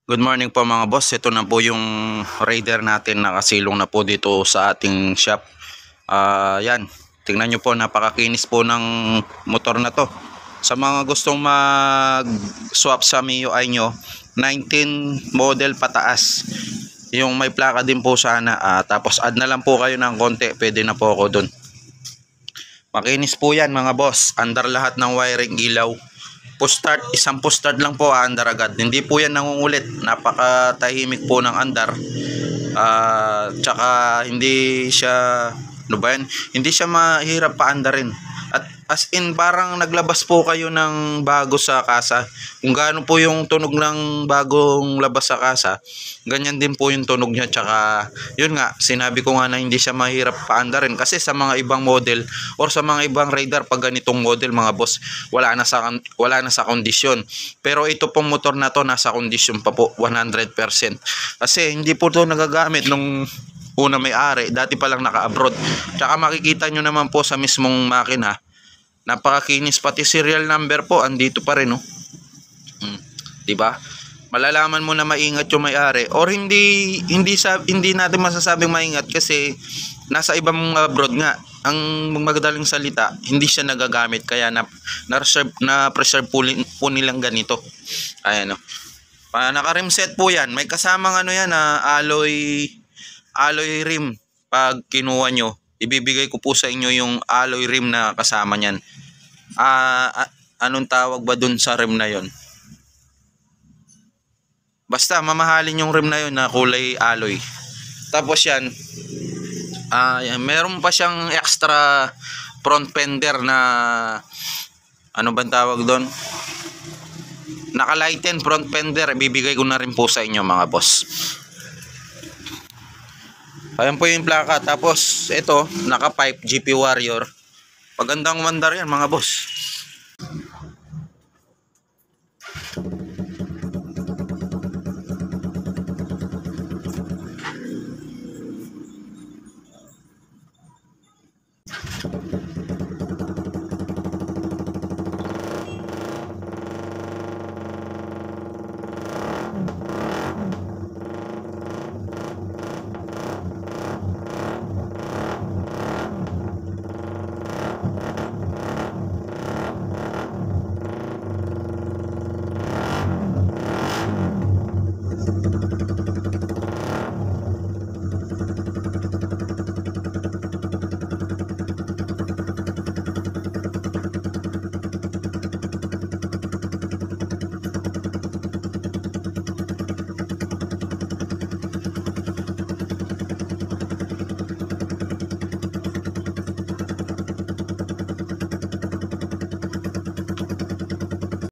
Good morning po mga boss. Ito na po yung Raider natin, nakasilong na po dito sa ating shop. Yan. Tingnan nyo po, napakakinis po ng motor na to. Sa mga gustong mag-swap sa MIUI nyo, 19 model pataas. Yung may plaka din po sana. Tapos add na lang po kayo ng konti. Pwede na po ako dun. Makinis po yan mga boss. Under lahat ng wiring, ilaw. Push start, isang push start lang po andar agad. Hindi po yan nangungulit. Napakatahimik po ng andar. Tsaka hindi siya, ano ba yan? Hindi siya mahirap paandarin. At as in parang naglabas po kayo ng bago sa kasa. Kung gaano po yung tunog ng bagong labas sa kasa, ganyan din po yung tunog niya. Tsaka yun nga, sinabi ko nga na hindi siya mahirap paandarin. Kasi sa mga ibang model or sa mga ibang radar, pag ganitong model mga boss, wala na sa kondisyon. Pero ito pong motor na to nasa kondisyon pa po 100%. Kasi hindi po to nagagamit nung una may-ari, dati pa lang naka-abroad. Tsaka makikita nyo naman po sa mismong makina, napakakinis, pati serial number po andito pa rin, no? 'Di ba? Malalaman mo na maingat yung may-ari or hindi natin masasabing maingat kasi nasa ibang abroad nga. Ang magadaling salita, hindi siya nagagamit kaya na preserve po nilang ganito. Ayan, no. Naka-rim set po 'yan. May kasamang ano 'yan na alloy rim. Pag kinuha nyo, ibibigay ko po sa inyo yung alloy rim na kasama niyan. Anong tawag ba dun sa rim na yon? Basta mamahalin yung rim na yon na kulay alloy. Tapos yan, meron pa siyang extra front fender na ano bang tawag doon? Naka-lighten front fender. Ibibigay ko na rin po sa inyo mga boss. Ayan po yung plaka. Tapos ito, naka-pipe GP Warrior. Pagandang mandar yan mga boss.